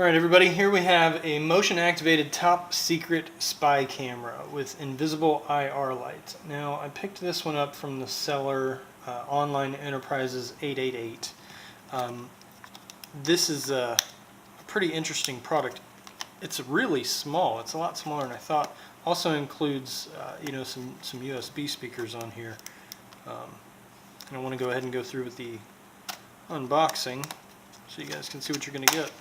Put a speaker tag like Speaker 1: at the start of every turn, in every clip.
Speaker 1: Alright everybody, here we have a motion activated top secret spy camera with invisible IR lights. Now I picked this one up from the seller Online Enterprises 888. This is a pretty interesting product. It's really small, it's a lot smaller than I thought. Also includes some USB speakers on here. And I want to go ahead and go through with the unboxing so you guys can see what you're going to get.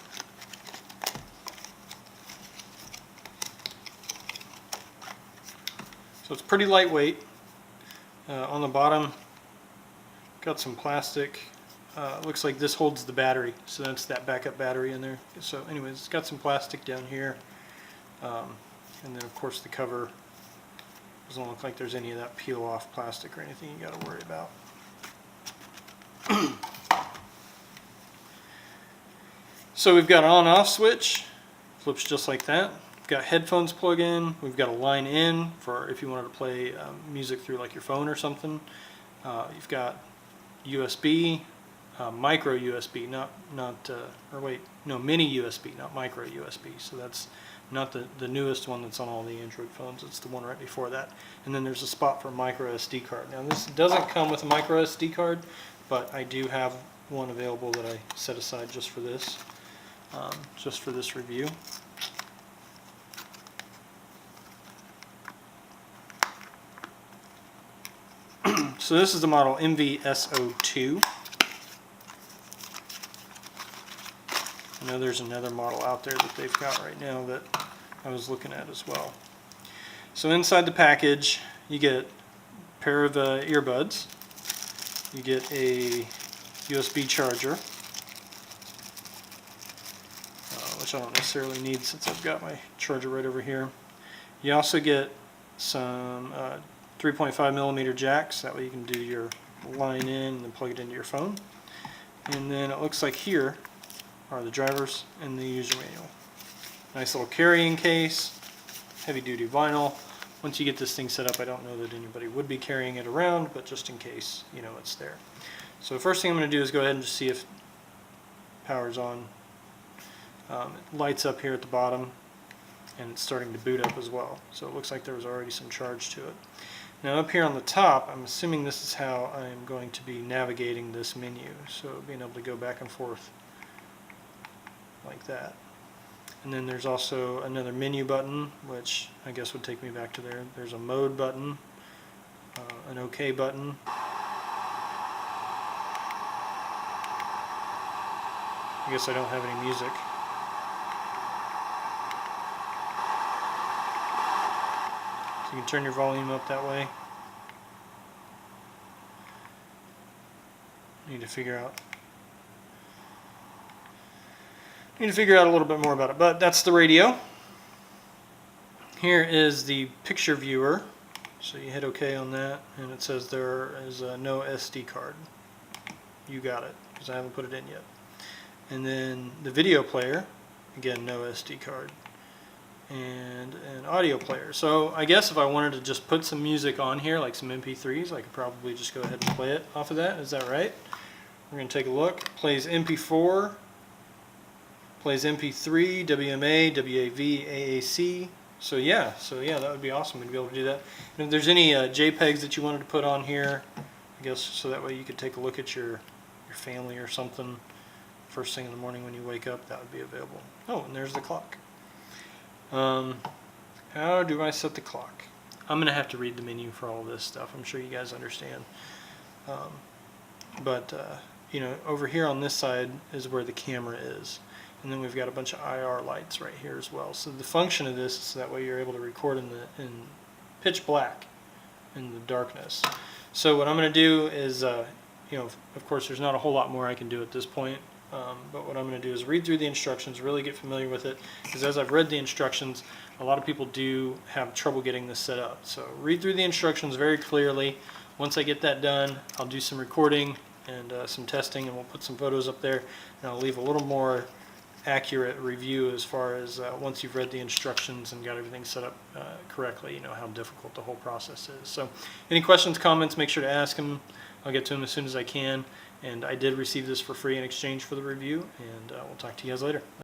Speaker 1: So it's pretty lightweight. On the bottom, got some plastic. Looks like this holds the battery, so that's that backup battery in there. So anyways, it's got some plastic down here. And then of course the cover doesn't look like there's any of that peel off plastic or anything you got to worry about. So we've got an on-off switch, flips just like that. We've got headphones plug in. We've got a line in for if you wanted to play music through like your phone or something. You've got USB, micro USB, mini USB, not micro USB. So that's not the newest one that's on all the Android phones. It's the one right before that. And then there's a spot for micro SD card. Now this doesn't come with a micro SD card, but I do have one available that I set aside just for this review. So this is the model MVS02. I know there's another model out there that they've got right now that I was looking at as well. So inside the package you get a pair of earbuds, you get a USB charger, which I don't necessarily need since I've got my charger right over here. You also get some 3.5mm jacks, that way you can do your line in and then plug it into your phone. And then it looks like here are the drivers and the user manual. Nice little carrying case, heavy duty vinyl. Once you get this thing set up, I don't know that anybody would be carrying it around, but just in case, you know it's there. So the first thing I'm going to do is go ahead and just see if power's on. It lights up here at the bottom and it's starting to boot up as well. So it looks like there was already some charge to it. Now up here on the top, I'm assuming this is how I'm going to be navigating this menu. So being able to go back and forth like that. And then there's also another menu button, which I guess would take me back to there. There's a mode button, an OK button. I guess I don't have any music. So you can turn your volume up that way. Need to figure out a little bit more about it, but that's the radio. Here is the picture viewer. So you hit OK on that, and it says there is no SD card. You got it, because I haven't put it in yet. And then the video player, again, no SD card. And an audio player. So I guess if I wanted to just put some music on here, like some MP3s, I could probably just go ahead and play it off of that. Is that right? We're going to take a look. Plays MP4, plays MP3, WMA, WAV, AAC. So yeah, that would be awesome. We'd be able to do that. And if there's any JPEGs that you wanted to put on here, I guess so that way you could take a look at your family or something first thing in the morning when you wake up, that would be available. Oh, and there's the clock. How do I set the clock? I'm going to have to read the menu for all this stuff. I'm sure you guys understand. Over here on this side is where the camera is. And then we've got a bunch of IR lights right here as well. So the function of this is so that way you're able to record in pitch black, in the darkness. So what I'm going to do is, of course there's not a whole lot more I can do at this point. But what I'm going to do is read through the instructions, really get familiar with it, because as I've read the instructions, a lot of people do have trouble getting this set up. So read through the instructions very clearly. Once I get that done, I'll do some recording and some testing, and we'll put some photos up there, and I'll leave a little more accurate review as far as once you've read the instructions and got everything set up correctly, how difficult the whole process is. So any questions, comments, make sure to ask them. I'll get to them as soon as I can. And I did receive this for free in exchange for the review, and we'll talk to you guys later.